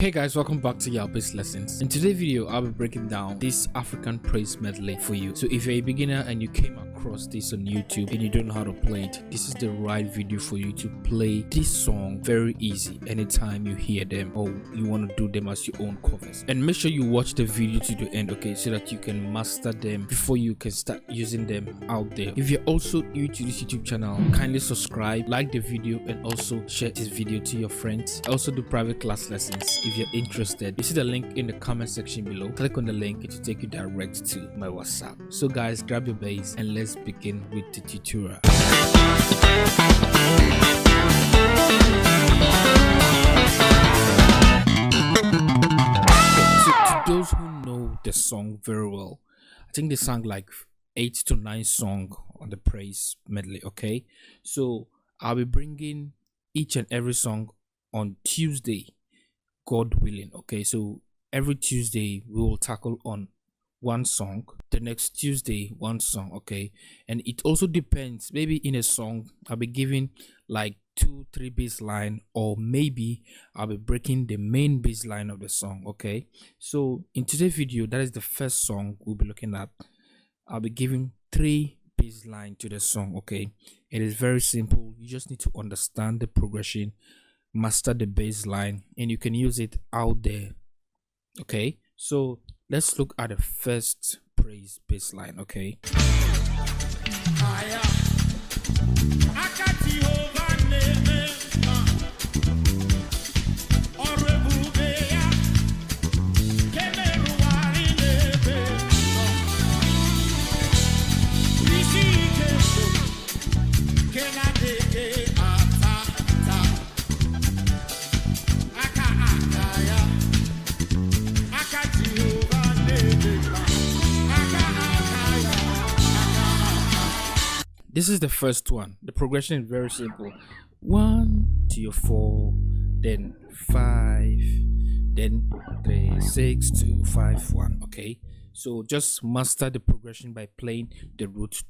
Hey guys, welcome back to your bass lessons. In today's video, I'll be breaking down this African praise medley for you. So if you're a beginner and you came across this on YouTube and you don't know how to play it, this is the right video for you to play this song very easy anytime you hear them or you want to do them as your own covers. And make sure you watch the video to the end, okay, so that you can master them before you can start using them out there. If you're also new to this YouTube channel, kindly subscribe, like the video, and also share this video to your friends. I also do private class lessons. If you're interested, you see the link in the comment section below. Click on the link, it will take you direct to my WhatsApp. So guys, grab your bass and let's begin with the tutorial. So to those who know the song very well, I think they sang like 8 to 9 songs on the praise medley. Okay, so I'll be bringing each and every song on Tuesday, God willing. Okay, so every Tuesday we will tackle on one song, the next Tuesday one song. Okay, and it also depends, maybe in a song I'll be giving like 2-3 bass line, or maybe I'll be breaking the main bass line of the song. Okay, so in today's video, that is the first song we'll be looking at. I'll be giving 3 bass line to the song. Okay, it is very simple. You just need to understand the progression, master the bass line, and you can use it out there. Okay, so let's look at the first praise bass line. Okay, this is the first one. The progression is very simple. 1 to your 4, then 5, then 3, 6 to 5, 1. Okay, so just master the progression by playing the root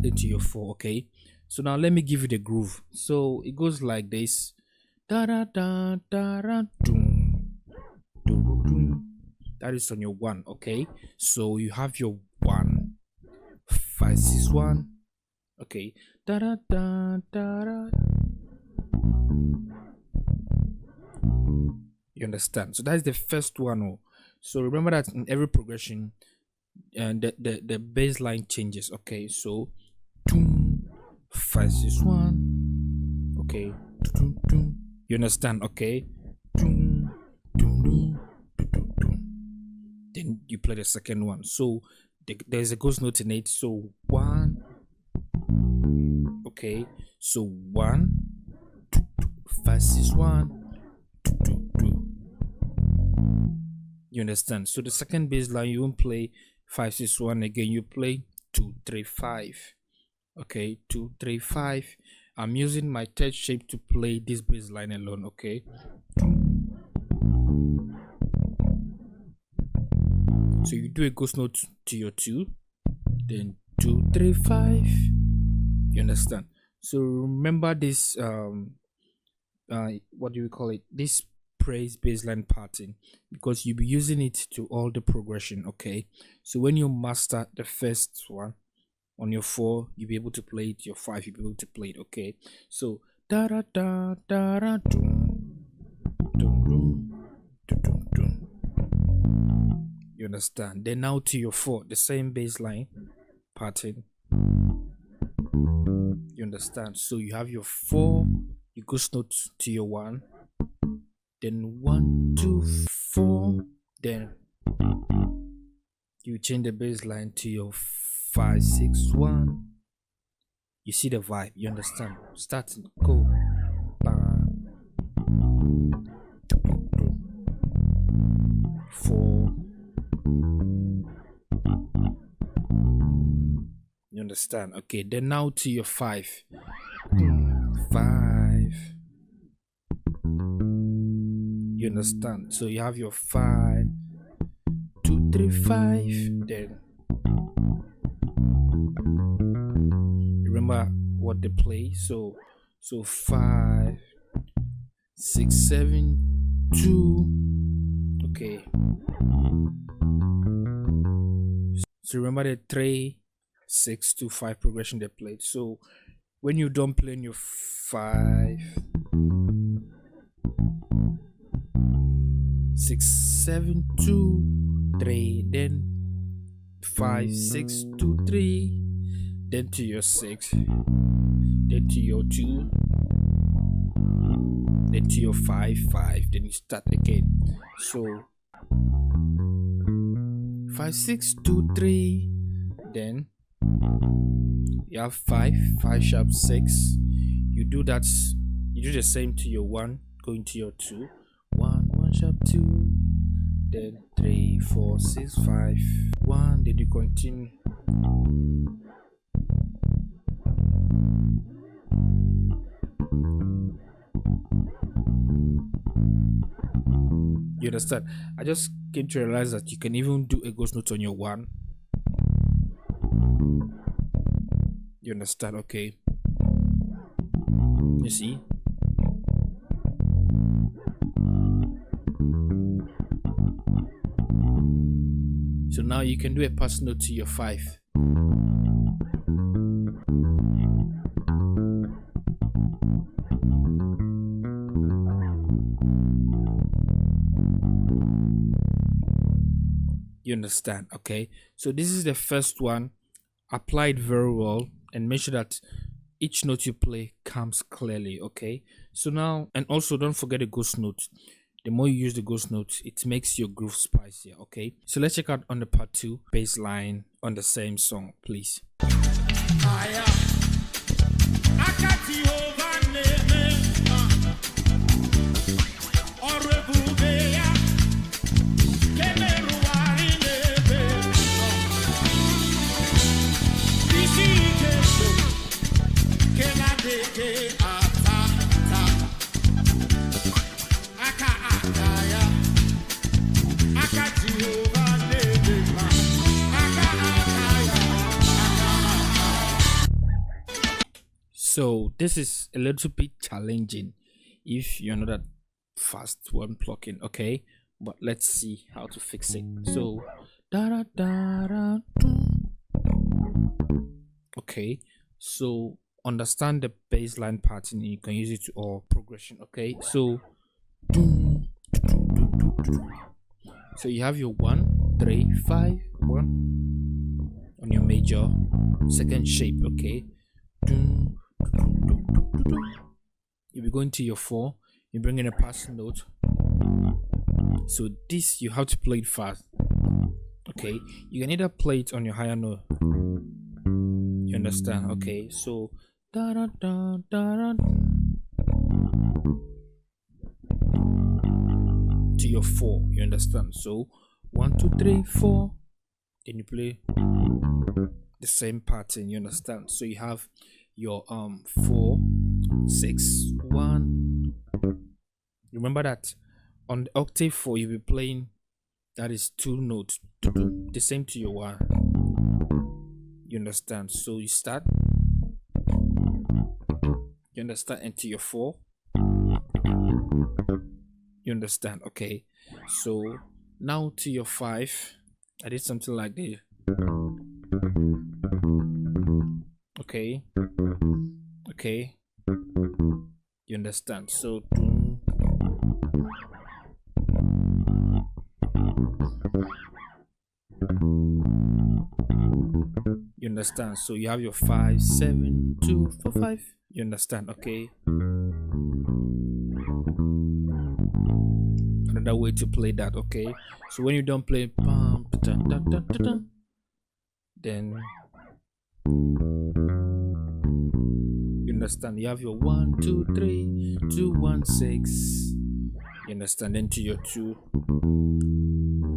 into your 4. Okay, so now let me give you the groove. So it goes like this. That is on your 1. Okay, so you have your 1, 5, 6, 1. Okay, you understand? So that is the first one. Oh, so remember that in every progression, and the bass line changes. Okay, so 5, 6, 1. Okay, you understand? Okay, then you play the second one. So there's a ghost note in it. So 1. Okay, so 1, 5, 6, 1, 2. You understand? So the second bass line, you won't play 5, 6, 1 again. You play 2, 3, 5. Okay, 2, 3, 5. I'm using my third shape to play this bass line alone. Okay, so you do a ghost note to your 2, then 2, 3, 5. You understand? So remember this what do we call it, this praise bassline pattern, because you'll be using it to all the progression. Okay, so when you master the first one on your 4, you'll be able to play it. Your 5, you'll be able to play it. Okay, so da da da da da you understand? Then now to your 4, the same bass line pattern. You understand? So you have your 4, you ghost note to your 1, then 1, 2, 4, then you change the bass line to your 5, 6, 1. You see the vibe? You understand? Start and go. 4. You understand? Okay, then now to your 5. 5. You understand? So you have your 5, 2, 3, 5. Then remember what they play. So So 5, 6, 7, 2. Okay. So remember the 3, 6 to 5 progression they played. So when you don't play in your 5, 6, 7, 2, 3, then 5, 6, 2, 3, then to your 6, then to your 2, then to your 5, 5, then you start again. So 5, 6, 2, 3, then you have 5, 5 sharp 6. You do that, you do the same to your 1, going to your 2, 1, 1 sharp 2, then 3, 4, 6, 5, 1, then you continue. You understand? I just came to realize that you can even do a ghost note on your 1. You understand? Okay. You see? So now you can do a pass note to your 5. You understand? Okay. So this is the first one. Apply it very well and make sure that each note you play comes clearly. Okay. So now, and also don't forget the ghost note. The more you use the ghost note, it makes your groove spicier. Okay. So let's check out on the part 2 bass line on the same song, please. So this is a little bit challenging if you're not that fast one plucking, okay? But let's see how to fix it. So da da da da. Okay, so understand the baseline pattern. You can use it to or progression. Okay, so you have your 1, 3, 5, 1 on your major second shape. Okay, you'll be going to your 4. You bring in a passing note. So this you have to play it fast. Okay, you can either play it on your higher note. You understand? Okay, so da da da da da to your 4. You understand? So 1, 2, 3, 4. Then you play the same pattern. You understand? So you have your 4, 6, 1. Remember that on the octave 4 you'll be playing, that is 2 notes, the same to your 1. You understand? So you start, you understand, and to your 4. You understand? Okay, so now to your 5. I did something like this. Okay, okay, you understand? So you understand? So you have your 5, 7, 2, 4, 5. You understand? Okay. Another way to play that. Okay. So when you don't play, then you understand? You have your 1, 2, 3, 2, 1, 6. You understand? Then to your 2.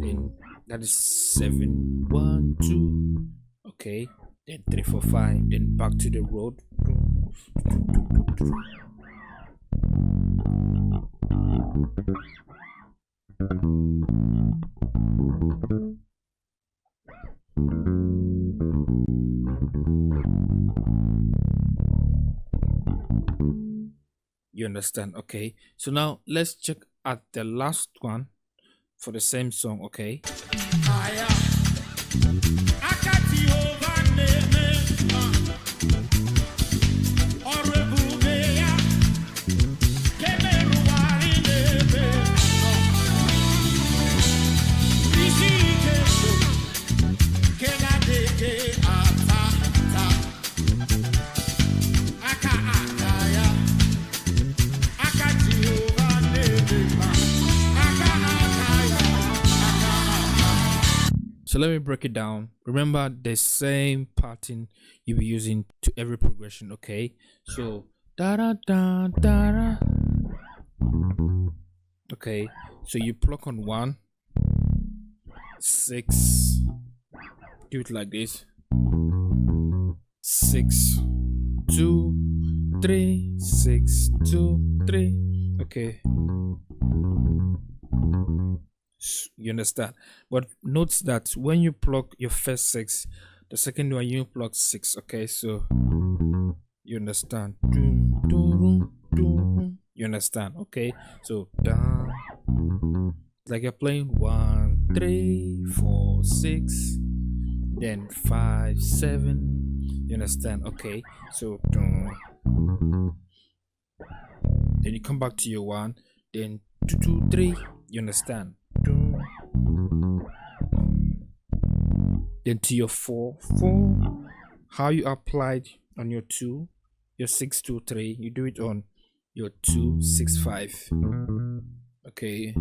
Then that is 7, 1, 2. Okay, then 3, 4, 5, then back to the road. You understand? Okay. So now let's check at the last one for the same song. Okay. So let me break it down. Remember the same pattern you'll be using to every progression, okay? So da da da da da. Okay, so you pluck on 1, 6, do it like this. 6, 2, 3, 6, 2, 3. Okay. You understand? But note that when you pluck your first 6, the second one you pluck 6. Okay, so you understand? You understand? Okay, so down. Like you're playing 1, 3, 4, 6, then 5, 7. You understand? Okay, so then you come back to your 1, then 2, 2, 3. You understand? Then to your 4, 4. How you applied on your 2, your 6, 2, 3. You do it on your 2, 6, 5. Okay.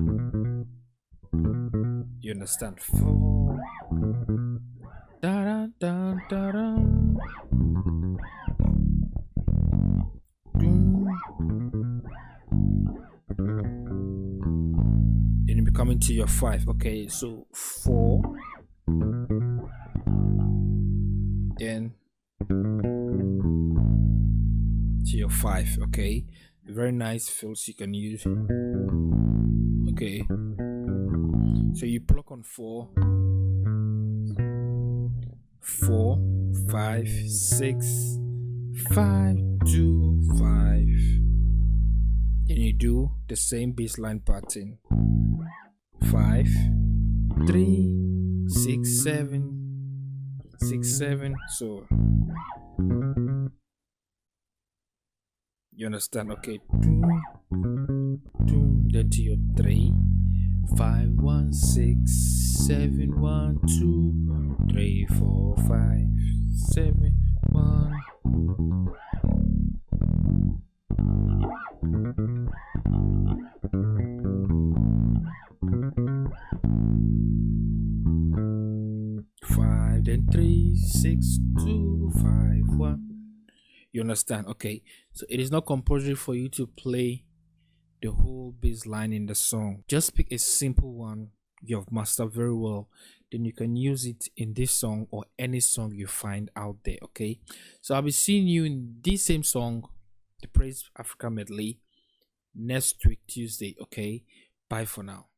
You understand? 4. Da da da da da. Then you be coming to your 5. Okay, so 4. Then to your 5. Okay, very nice fills you can use. Okay, so you pluck on 4, 4, 5, 6, 5, 2, 5. Then you do the same bassline pattern. 5, 3, 6, 7, 6, 7. So you understand? Okay. Then to your 3, 5, 1, 6, 7, 1, 2, 3, 4, 5, 7, 1. Then 3, 6, 2, 5, 1. You understand? Okay, so it is not compulsory for you to play the whole bass line in the song. Just pick a simple one you have mastered very well, then you can use it in this song or any song you find out there. Okay, so I'll be seeing you in this same song, the Praise Africa medley, next week Tuesday. Okay, bye for now.